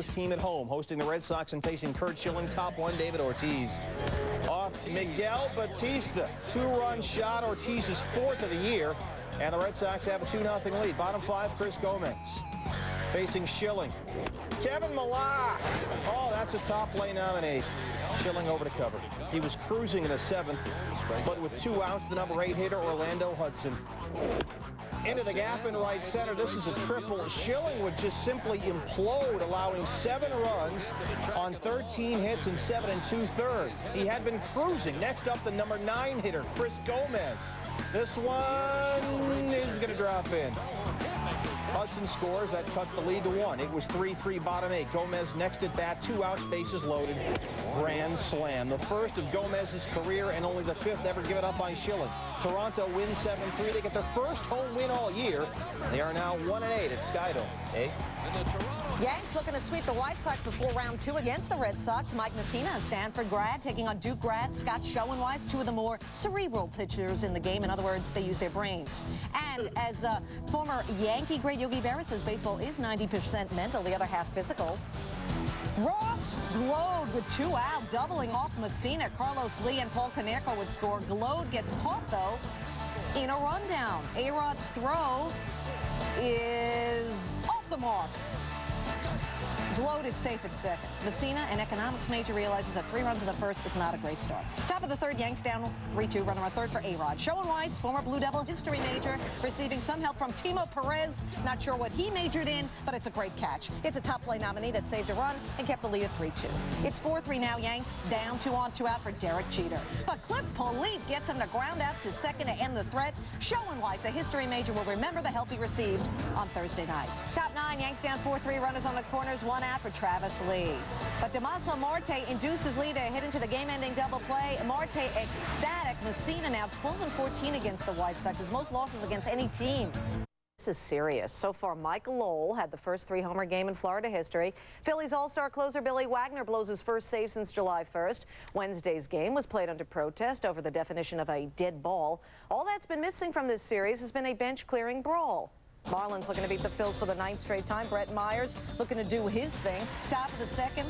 Angeles team at home, hosting the Red Sox and facing Curt Schilling. Top one, David Ortiz. Off Miguel Batista. Two-run shot, Ortiz's fourth of the year. And the Red Sox have a 2-0 lead. Bottom five, Chris Gomez facing Schilling. Kevin Millar. Oh, that's a top play nominee. Schilling over to cover. He was cruising in the seventh, but with 2 outs, the number 8 hitter, Orlando Hudson. Into the gap in right center. This is a triple. Schilling would just simply implode, allowing 7 runs on 13 hits and 7 2/3. He had been cruising. Next up, the number 9 hitter, Chris Gomez. This one is going to drop in. Hudson scores. That cuts the lead to 1. It was 3-3 bottom 8. Gomez next at bat, 2 outs, bases loaded. Grand slam. The first of Gomez's career and only the 5th ever given up by Schilling. Toronto wins 7-3. They get their first home win all year. They are now 1-8 at Skydome. Hey? Yanks looking to sweep the White Sox before round 2 against the Red Sox. Mike Messina, a Stanford grad, taking on Duke grad Scott Schoenweis, 2 of the more cerebral pitchers in the game. In other words, they use their brains. And as former Yankee great Yogi Berra says, baseball is 90% mental, the other half physical. Ross Glode with 2 out, doubling off Messina. Carlos Lee and Paul Konerko would score. Glode gets caught, though, in a rundown. A-Rod's throw is off the mark. Glode is safe at second. Messina, an economics major, realizes that 3 runs in the first is not a great start. Top of the third, Yanks down 3-2, runner on third for A-Rod. Schoenweis, former Blue Devil history major, receiving some help from Timo Perez. Not sure what he majored in, but it's a great catch. It's a top play nominee that saved a run and kept the lead at 3-2. It's 4-3 now, Yanks down 2 on 2 out for Derek Jeter. But Cliff Polite gets him to ground out to second to end the threat. Schoenweis, a history major, will remember the help he received on Thursday night. Top 9, Yanks down 4-3, runners on the corners, 1 out for Travis Lee. But Damaso Marte induces Lee to hit into the game-ending double play. Marte ecstatic. Messina now 12-14 against the White Sox, his most losses against any team. This is serious. So far, Mike Lowell had the first 3-homer game in Florida history. Phillies all-star closer Billy Wagner blows his first save since July 1st. Wednesday's game was played under protest over the definition of a dead ball. All that's been missing from this series has been a bench-clearing brawl. Marlins looking to beat the Phils for the 9th straight time. Brett Myers looking to do his thing. Top of the second,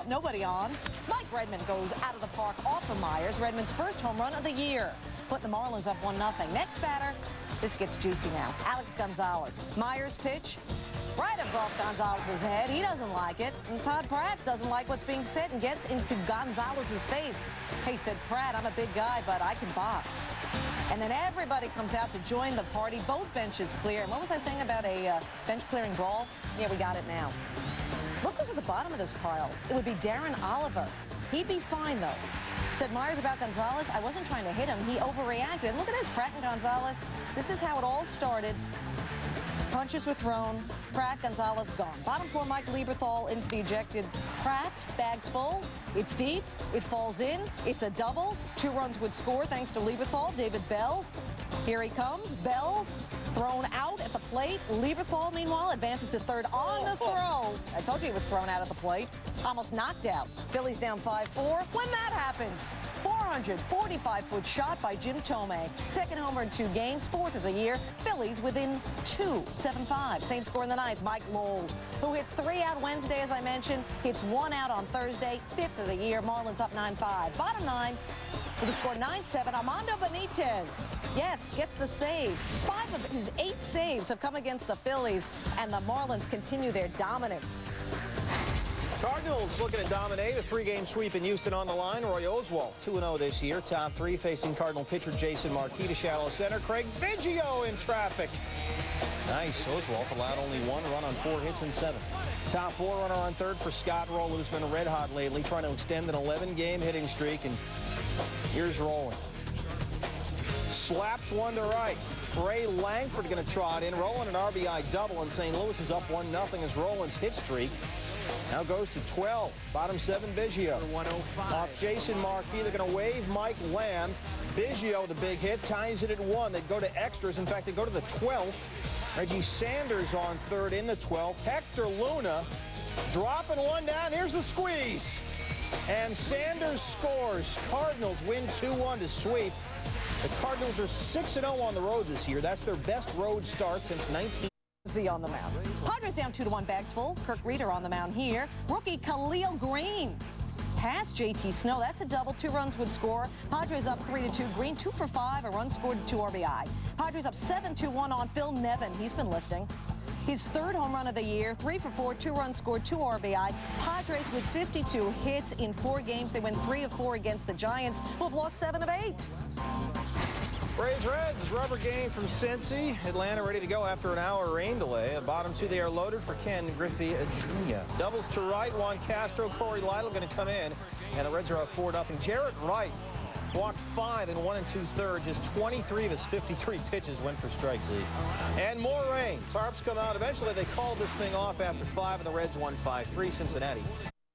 nobody on. Mike Redmond goes out of the park off of Myers. Redmond's first home run of the year, putting the Marlins up 1-0. Next batter, this gets juicy now. Alex Gonzalez. Myers pitch right above Gonzalez's head. He doesn't like it. And Todd Pratt doesn't like what's being said and gets into Gonzalez's face. He said, Pratt, I'm a big guy, but I can box. And then everybody comes out to join the party. Both benches clear. And what was I saying about a bench-clearing brawl? Yeah, we got it now. Look who's at the bottom of this pile. It would be Darren Oliver. He'd be fine, though. Said Myers about Gonzalez, I wasn't trying to hit him. He overreacted. Look at this, Pratt and Gonzalez. This is how it all started. Punches were thrown. Pratt, Gonzalez gone. Bottom floor, Mike Lieberthal into the ejected Pratt. Bags full. It's deep. It falls in. It's a double. 2 runs would score thanks to Lieberthal. David Bell. Here he comes. Bell thrown out at the plate. Lieberthal, meanwhile, advances to third on the throw. I told you he was thrown out at the plate. Almost knocked out. Phillies down 5-4. When that happens, 445-foot shot by Jim Thome. Second homer in 2 games, 4th of the year. Phillies within 2, 7-5. Same score in the 9th. Mike Lowell, who hit 3 out Wednesday, as I mentioned, hits 1 out on Thursday, 5th of the year. Marlins up 9-5. Bottom 9, with a score 9-7, Armando Benitez, yes, gets the save. 5 of his 8 saves have come against the Phillies, and the Marlins continue their dominance. Cardinals looking to dominate. A 3-game sweep in Houston on the line. Roy Oswalt, 2-0 this year. Top 3 facing Cardinal pitcher Jason Marquis to shallow center. Craig Biggio in traffic. Nice. Oswalt allowed only 1 run on 4 hits and 7. Top 4 runner on third for Scott Roll, who's been red hot lately, trying to extend an 11-game hitting streak. And here's Rowland. Slaps one to right. Ray Langford going to trot in. Rowland an RBI double, and St. Louis is up 1-0 as Rowland's hit streak now goes to 12. Bottom 7, Biggio. 105. Off Jason Marquis, they're going to wave Mike Lamb. Biggio, the big hit, ties it at 1. They go to extras. In fact, they go to the 12th. Reggie Sanders on third in the 12th. Hector Luna dropping 1 down. Here's the squeeze. And Sanders scores. Cardinals win 2-1 to sweep. The Cardinals are 6-0 on the road this year. That's their best road start since 19. Posey on the mound. Padres down 2-1, bags full. Kirk Reeder on the mound here. Rookie Khalil Green past JT Snow. That's a double. 2 runs would score. Padres up 3-2. Green 2 for 5. A run scored, 2 RBI. Padres up 7-1 on Phil Nevin. He's been lifting. His 3rd home run of the year, 3 for 4, 2 runs scored, 2 RBI. Padres with 52 hits in 4 games. They win 3 of 4 against the Giants, who have lost 7 of 8. Braves Reds, rubber game from Cincy. Atlanta ready to go after an hour rain delay. At bottom 2, they are loaded for Ken Griffey Jr. Doubles to right, Juan Castro, Corey Lytle going to come in. And the Reds are up 4-0. Jarrett Wright walked 5 in 1 2/3. Just 23 of his 53 pitches went for strikes. And more rain. Tarps come out. Eventually, they called this thing off after 5, and the Reds won 5-3. Cincinnati.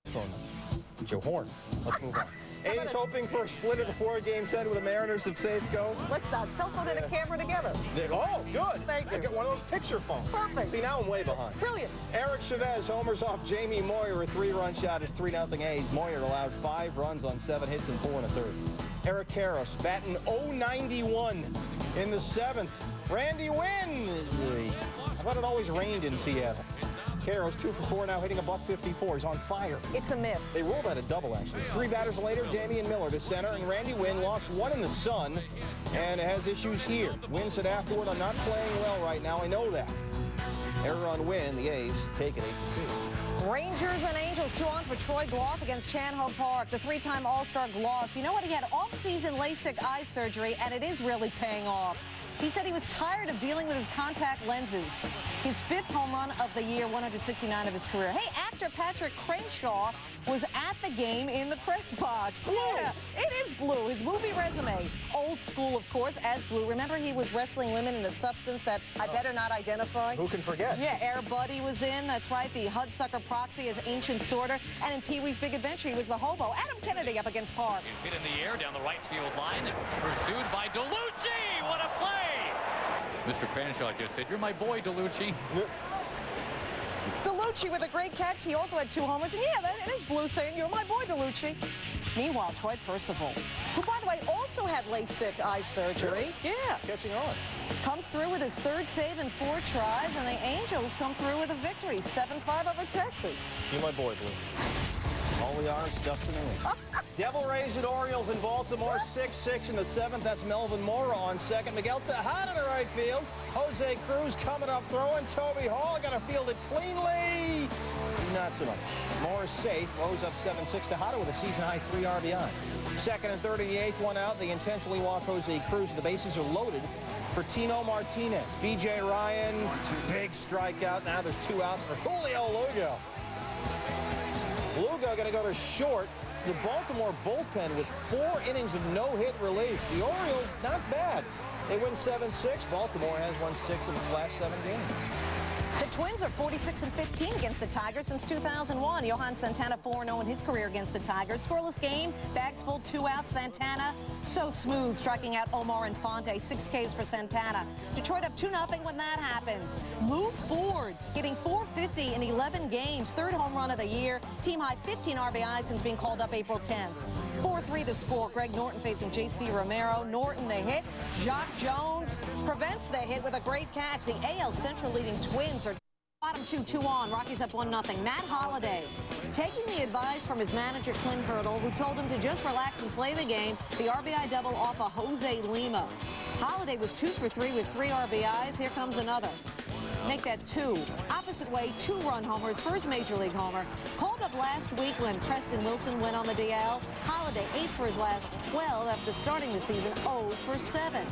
Phone number. Joe Horn. Let's move on. A's hoping for a split of the 4-game set with the Mariners at Safeco. Let's not. Cell phone and a camera together. Oh, good. Thank you. I get one of those picture phones. Perfect. See, now I'm way behind. Brilliant. Eric Chavez homers off Jamie Moyer. A 3-run shot is 3-0 A's. Moyer allowed 5 runs on 7 hits and 4 1/3. Eric Karros batting .091 in the 7th. Randy Wynn. I thought it always rained in Seattle. Karros 2 for 4 now, hitting a .154. He's on fire. It's a myth. They ruled that a double, actually. 3 batters later, Damian Miller to center, and Randy Wynn lost 1 in the sun and has issues here. Wynn said afterward, "I'm not playing well right now. I know that." Error on Wynn. The A's take it 8-2. Rangers and Angels 2 on for Troy Gloss against Chan-Ho Park. The 3-time All-Star Gloss. You know what? He had off-season LASIK eye surgery, and it is really paying off. He said he was tired of dealing with his contact lenses. His 5th home run of the year, 169 of his career. Hey, actor Patrick Crenshaw was at the game in the press box. Blue. Yeah, it is blue. His movie resume, old school, of course, as blue. Remember, he was wrestling women in a substance that I better not identify? Who can forget? Yeah, Air Buddy was in. That's right. The Hudsucker Proxy as Ancient Sorter. And in Pee-wee's Big Adventure, he was the hobo. Adam Kennedy up against Park. He's hit in the air down the right field line and pursued by DeLucci. What a play! Mr. Crenshaw just said, "You're my boy, DeLucci." DeLucci with a great catch. He also had 2 homers. And yeah, that is blue saying, "You're my boy, DeLucci." Meanwhile, Troy Percival, who, by the way, also had LASIK eye surgery. Yeah. Catching on. Comes through with his 3rd save in 4 tries, and the Angels come through with a victory, 7-5 over Texas. You're my boy, Blue. All we are is Justin and me. Devil Rays and Orioles in Baltimore, 6-6 in the 7th. That's Melvin Mora on second. Miguel Tejada to right field. Jose Cruz coming up throwing. Toby Hall got to field it cleanly. Not so much. Mora's safe. O's up 7-6. Tejada with a season-high 3 RBI. 2nd and 3rd in the 8th, 1 out. They intentionally walk Jose Cruz. The bases are loaded for Tino Martinez. B.J. Ryan, big strikeout. Now there's 2 outs for Julio Lugo. Lugo going to go to short. The Baltimore bullpen with 4 innings of no-hit relief. The Orioles, not bad. They win 7-6. Baltimore has won 6 of its last 7 games. The Twins are 46-15 against the Tigers since 2001. Johan Santana 4-0 in his career against the Tigers. Scoreless game, bags full, 2 outs. Santana, so smooth, striking out Omar Infante. 6 Ks for Santana. Detroit up 2-0 when that happens. Move forward, hitting .450 in 11 games. 3rd home run of the year. Team high 15 RBI since being called up April 10th. 4-3 the score. Greg Norton facing J.C. Romero. Norton the hit. Jock Jones prevents the hit with a great catch. The AL Central leading Twins are bottom 2 on. Rockies up 1-0. Matt Holliday taking the advice from his manager Clint Hurdle, who told him to just relax and play the game. The RBI double off of Jose Lima. Holliday was 2 for 3 with 3 RBIs. Here comes another. Make that 2. Opposite way, 2-run homers. First Major League homer. Called up last week when Preston Wilson went on the DL. Holliday 8 for his last 12 after starting the season 0 for 7.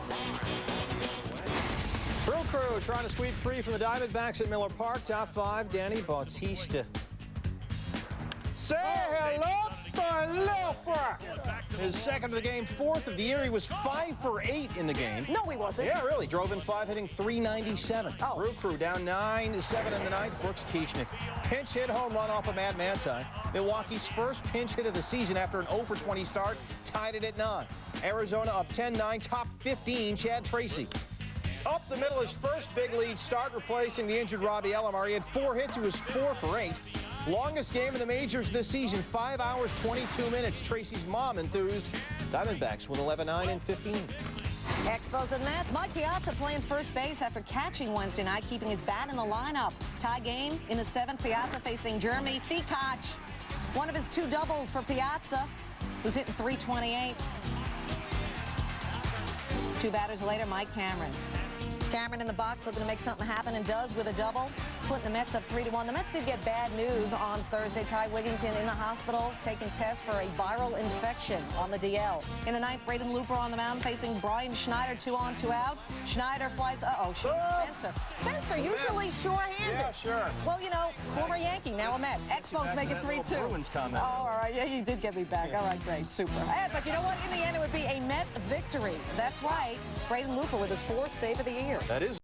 Brew Crew trying to sweep 3 from the Diamondbacks at Miller Park. Top 5, Danny Bautista. Say hello for his 2nd of the game, 4th of the year. He was 5 for 8 in the game. No, he wasn't. Yeah, really. Drove in 5, hitting .397. Oh. Brew Crew down 9-7 in the 9th. Brooks Kieschnick. Pinch hit home run off of Matt Manti. Milwaukee's first pinch hit of the season after an 0 for 20 start. Tied it at 9. Arizona up 10-9. Top 15, Chad Tracy. Up the middle, his first big lead start, replacing the injured Robbie Ellamar. He had 4 hits. He was 4 for 8. Longest game in the majors this season, 5 hours, 22 minutes. Tracy's mom enthused. Diamondbacks win 11-9 and 15. Expos and Mets. Mike Piazza playing first base after catching Wednesday night, keeping his bat in the lineup. Tie game in the 7th. Piazza facing Jeremy Fikach. One of his 2 doubles for Piazza, who's hitting .328. 2 batters later, Mike Cameron. Cameron in the box looking to make something happen, and does with a double, putting the Mets up 3-1. The Mets did get bad news on Thursday. Ty Wigginton in the hospital, taking tests for a viral infection on the DL. In the 9th, Braden Looper on the mound facing Brian Schneider, 2 on, 2 out. Schneider flies, Spencer. Spencer, usually sure-handed. Yeah, sure. Well, you know, former Yankee, now a Met. Expos make it 3-2. Bruins comment. Oh, all right. Yeah, you did get me back. All right, great. Super. But you know what? In the end, it would be a Met victory. That's right. Braden Looper with his 4th save of the year. That is